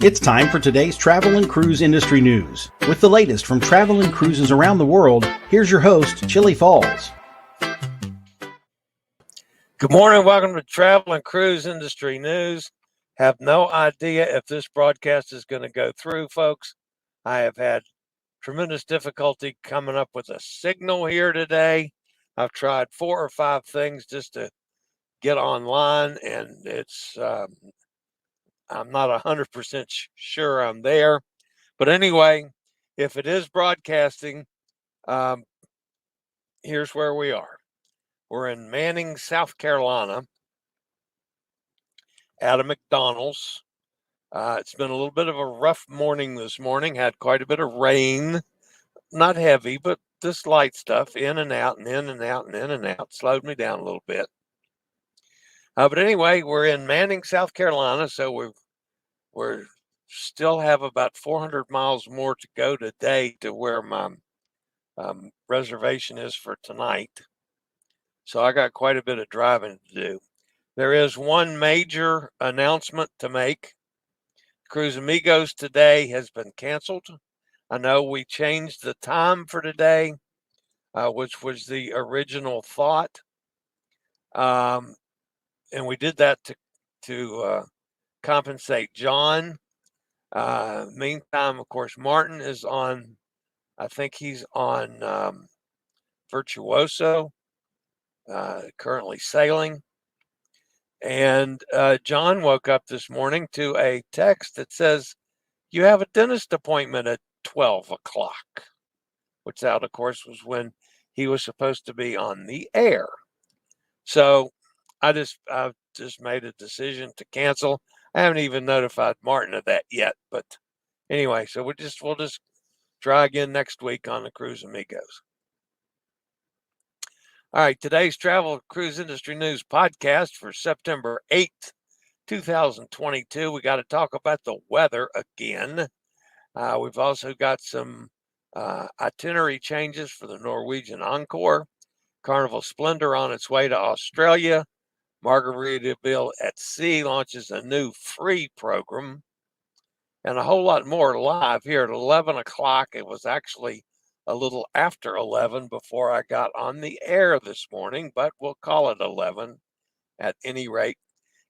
It's time for today's travel and cruise industry news. With the latest from travel and cruises around the world, here's your host, Chillie Falls. Good morning. Welcome to Travel and Cruise Industry News. Have no idea if this broadcast is going to go through, folks. I have had tremendous difficulty coming up with a signal here today. I've tried 4 or 5 things just to get online, and it's I'm not 100% sure I'm there. But anyway, if it is broadcasting, here's where we are. We're in Manning, South Carolina, at a McDonald's. It's been a little bit of a rough morning this morning. Had quite a bit of rain, not heavy, but just light stuff, in and out and in and out and in and out. Slowed me down a little bit. But anyway, we're in Manning, South Carolina, so we're still have about 400 miles more to go today to where my reservation is for tonight. So I got quite a bit of driving to do. There is one major announcement to make. Cruise Amigos today has been canceled. I know we changed the time for today, which was the original thought. And we did that to compensate John. Meantime, of course, Martin is on, I think he's on Virtuoso, currently sailing. And John woke up this morning to a text that says, "You have a dentist appointment at 12 o'clock," which that, of course, was when he was supposed to be on the air. So I've just made a decision to cancel. I haven't even notified Martin of that yet. But anyway, so we'll just try again next week on the Cruise Amigos. All right, today's Travel Cruise Industry News podcast for September 8th, 2022. We got to talk about the weather again. We've also got some itinerary changes for the Norwegian Encore. Carnival Splendor on its way to Australia. Margaritaville at Sea launches a new free program. And a whole lot more live here at 11 o'clock. It was actually a little after 11 before I got on the air this morning, but we'll call it 11 at any rate.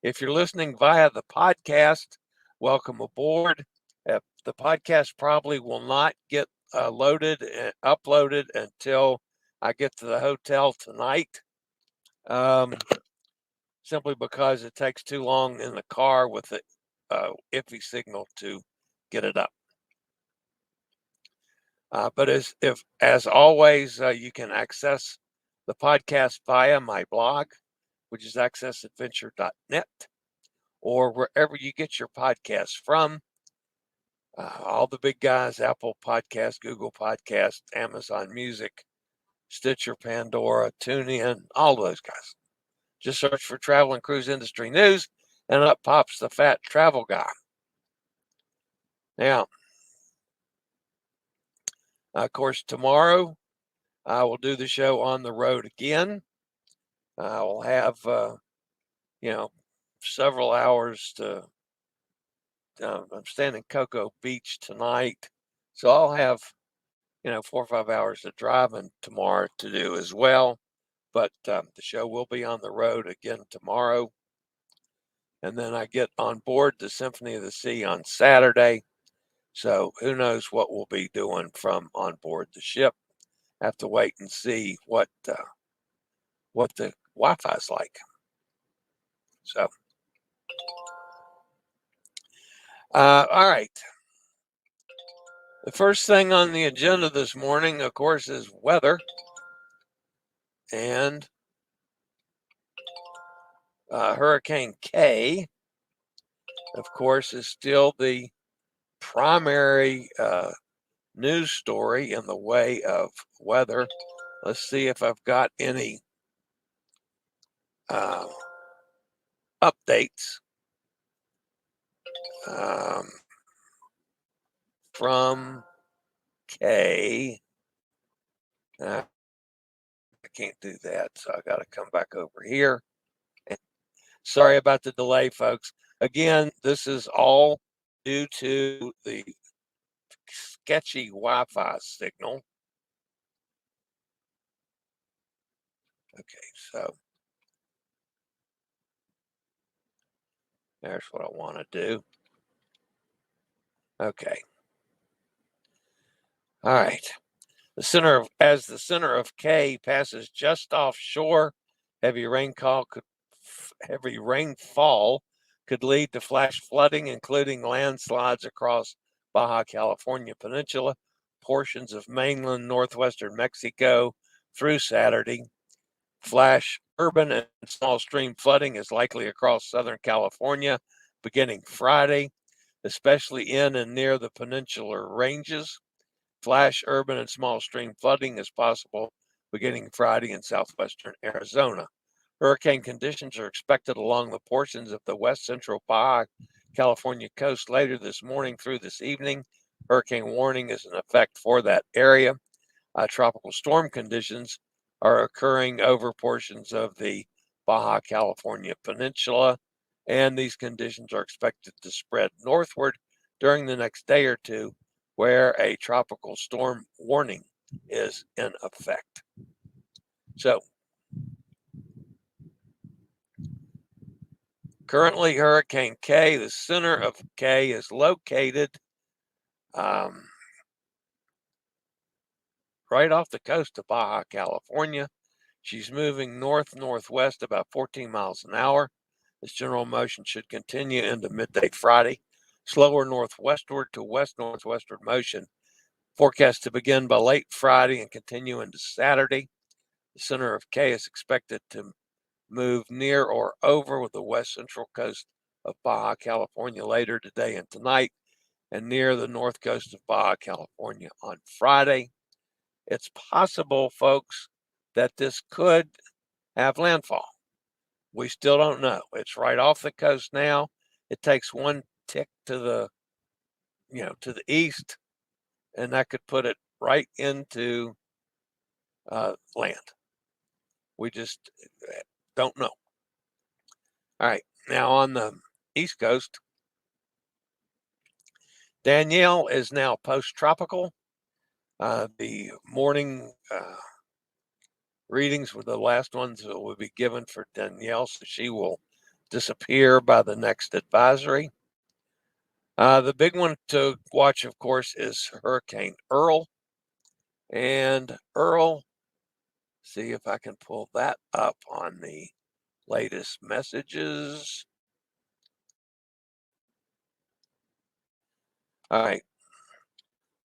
If you're listening via the podcast, welcome aboard. The podcast probably will not get loaded and uploaded until I get to the hotel tonight, simply because it takes too long in the car with the iffy signal to get it up. But as always, you can access the podcast via my blog, which is accessadventure.net, or wherever you get your podcasts from. All the big guys, Apple Podcasts, Google Podcasts, Amazon Music, Stitcher, Pandora, TuneIn, all those guys. Just search for Travel and Cruise Industry News, and up pops the fat travel guy. Now, of course, tomorrow I will do the show on the road again. I will have, several hours to. I'm staying in Cocoa Beach tonight, so I'll have, 4 or 5 hours of driving tomorrow to do as well. But the show will be on the road again tomorrow, and then I get on board the Symphony of the Sea on Saturday. So who knows what we'll be doing from on board the ship. Have to wait and see what the Wi-Fi is like. So, all right. The first thing on the agenda this morning, of course, is weather. And Hurricane K, of course, is still the primary news story in the way of weather. Let's see if I've got any updates from K. I can't do that, so I got to come back over here. And sorry about the delay, folks. Again, this is all due to the sketchy Wi-Fi signal. Okay, so there's what I want to do. Okay. All right. As the center of K passes just offshore, heavy rainfall could lead to flash flooding, including landslides across Baja California Peninsula, portions of mainland northwestern Mexico through Saturday. Flash urban and small stream flooding is likely across Southern California beginning Friday, especially in and near the peninsular ranges. Flash urban and small stream flooding is possible beginning Friday in southwestern Arizona. Hurricane conditions are expected along the portions of the west central Baja California coast later this morning through this evening. Hurricane warning is in effect for that area. Tropical storm conditions are occurring over portions of the Baja California Peninsula, and these conditions are expected to spread northward during the next day or two, where a tropical storm warning is in effect. So, currently, Hurricane K, the center of K, is located right off the coast of Baja California. She's moving north-northwest about 14 miles an hour. This general motion should continue into midday Friday. Slower northwestward to west-northwestward motion forecast to begin by late Friday and continue into Saturday. The center of K is expected to move near or over the west central coast of Baja California later today and tonight, and near the north coast of Baja California on Friday. It's possible, folks, that this could have landfall. We still don't know. It's right off the coast now. It takes one tick to the, to the east, and that could put it right into land. We just don't know. All right, now on the East Coast, Danielle is now post-tropical. The morning readings were the last ones that will be given for Danielle, so she will disappear by the next advisory. The big one to watch, of course, is Hurricane Earl. And Earl, see if I can pull that up on the latest messages. All right.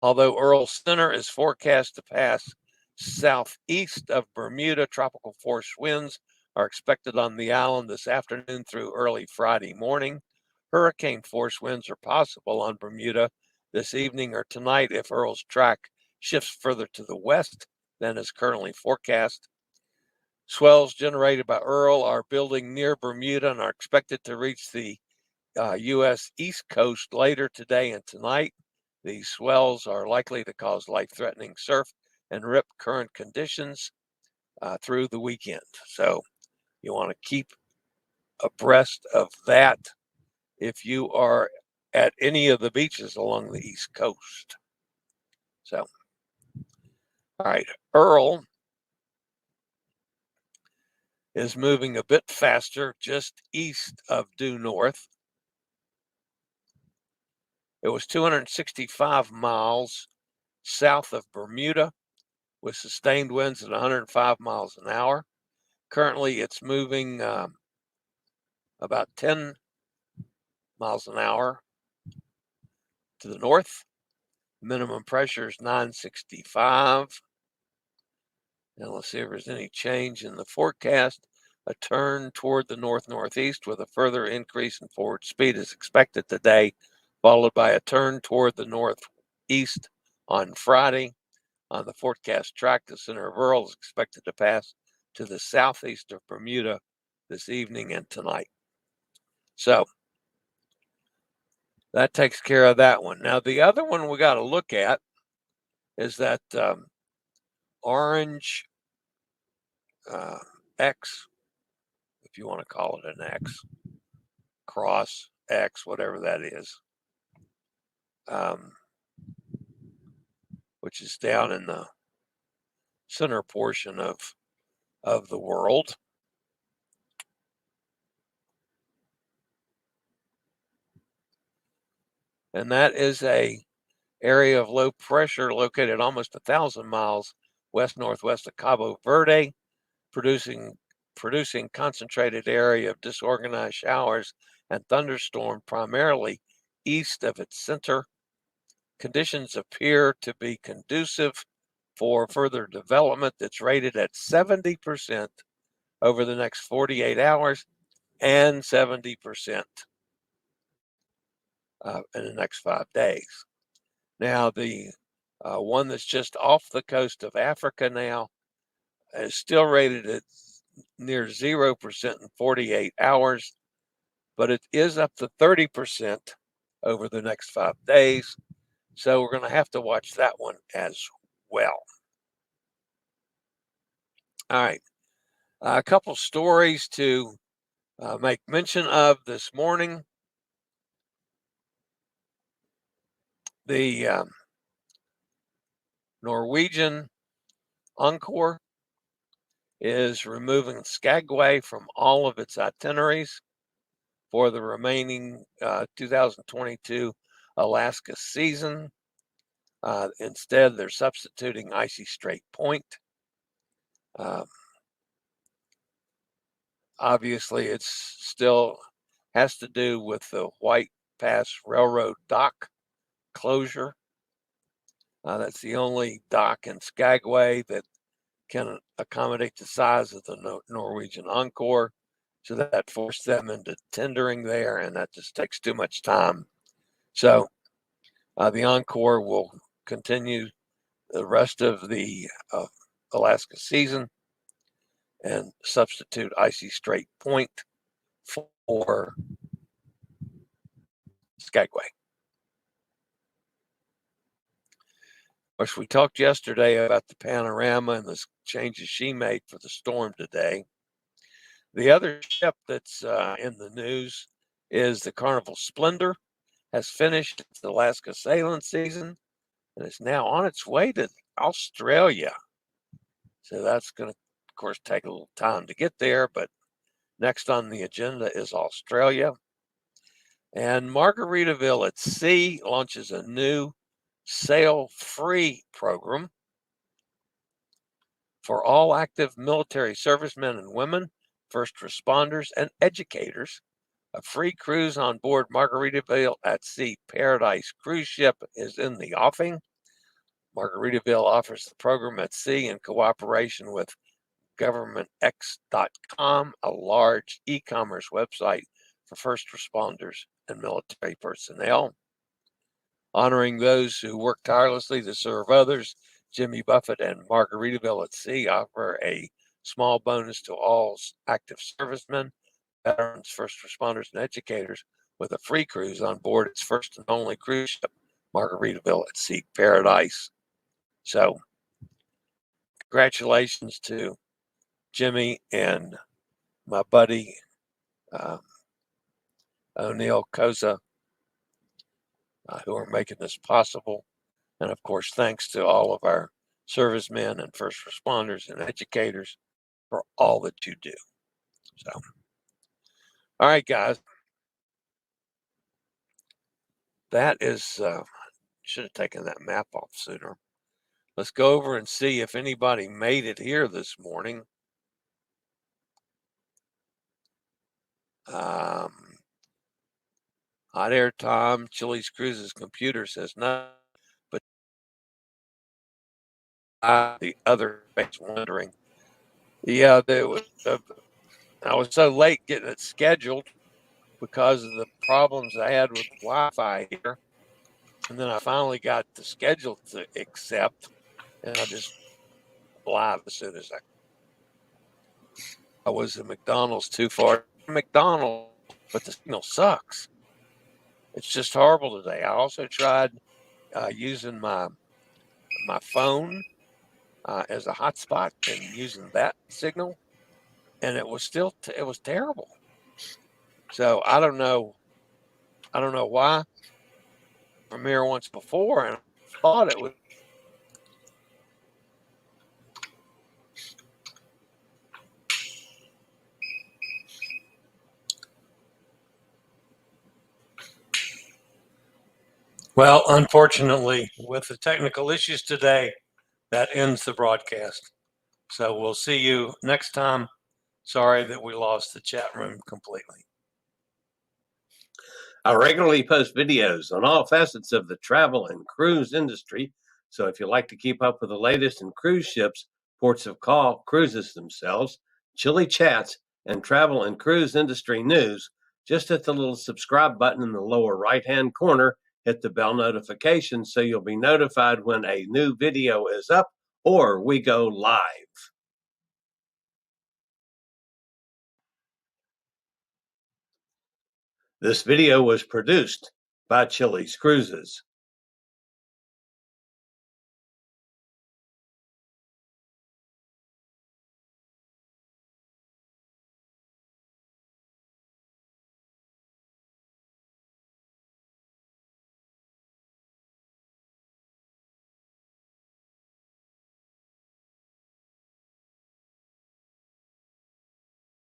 Although Earl's center is forecast to pass southeast of Bermuda, tropical force winds are expected on the island this afternoon through early Friday morning. Hurricane force winds are possible on Bermuda this evening or tonight if Earl's track shifts further to the west than is currently forecast. Swells generated by Earl are building near Bermuda and are expected to reach the U.S. East Coast later today and tonight. These swells are likely to cause life-threatening surf and rip current conditions through the weekend. So you want to keep abreast of that if you are at any of the beaches along the East Coast. So, all right, Earl is moving a bit faster just east of due north. It was 265 miles south of Bermuda with sustained winds at 105 miles an hour. Currently, it's moving about 10 miles an hour to the north. Minimum pressure is 965. Now let's see if there's any change in the forecast. A turn toward the north-northeast with a further increase in forward speed is expected today, followed by a turn toward the northeast on Friday. On the forecast track, the center of Earl is expected to pass to the southeast of Bermuda this evening and tonight. So that takes care of that one. Now, the other one we got to look at is that orange X, if you want to call it an X, cross X, whatever that is. which is down in the center portion of the world. And that is a area of low pressure located almost 1,000 miles west-northwest of Cabo Verde, producing concentrated area of disorganized showers and thunderstorm primarily east of its center. Conditions appear to be conducive for further development that's rated at 70% over the next 48 hours and 70% in the next 5 days. Now, the one that's just off the coast of Africa now is still rated at near 0% in 48 hours, but it is up to 30% over the next 5 days. So we're going to have to watch that one as well. All right. A couple stories to make mention of this morning. The Norwegian Encore is removing Skagway from all of its itineraries for the remaining 2022 Alaska season. Instead, they're substituting Icy Strait Point. Obviously, it's still has to do with the White Pass Railroad dock closure. That's the only dock in Skagway that can accommodate the size of the Norwegian Encore. So that forced them into tendering there, and that just takes too much time. So the Encore will continue the rest of the Alaska season and substitute Icy Strait Point for Skagway. Of course, we talked yesterday about the panorama and the changes she made for the storm today. The other ship that's in the news is the Carnival Splendor. Has finished its Alaska sailing season and is now on its way to Australia. So that's going to, of course, take a little time to get there, but next on the agenda is Australia. And Margaritaville at Sea launches a new sail-free program for all active military servicemen and women, first responders, and educators. A free cruise on board Margaritaville at Sea Paradise cruise ship is in the offing. Margaritaville offers the program at sea in cooperation with governmentx.com, a large e-commerce website for first responders and military personnel. Honoring those who work tirelessly to serve others, Jimmy Buffett and Margaritaville at Sea offer a small bonus to all active servicemen, veterans, first responders, and educators with a free cruise on board its first and only cruise ship, Margaritaville at Sea Paradise. So, congratulations to Jimmy and my buddy O'Neill Koza, who are making this possible. And of course, thanks to all of our servicemen and first responders and educators for all that you do. So, all right, guys. That is, should have taken that map off sooner. Let's go over and see if anybody made it here this morning. Hot Air Tom, Chillie's Cruises computer says no, but the other face wondering. Yeah, I was so late getting it scheduled because of the problems I had with Wi-Fi here. And then I finally got the schedule to accept, and I just live as soon as I was at McDonald's too far. McDonald's, but the signal sucks. It's just horrible today. I also tried using my phone as a hotspot and using that signal, and it was still it was terrible. So I don't know why, from here once before, and I thought it was. Well, unfortunately, with the technical issues today, that ends the broadcast. So we'll see you next time. Sorry that we lost the chat room completely. I regularly post videos on all facets of the travel and cruise industry. So if you like to keep up with the latest in cruise ships, ports of call, cruises themselves, Chillie chats, and travel and cruise industry news, just hit the little subscribe button in the lower right-hand corner, hit the bell notification so you'll be notified when a new video is up or we go live. This video was produced by Chillie's Cruises.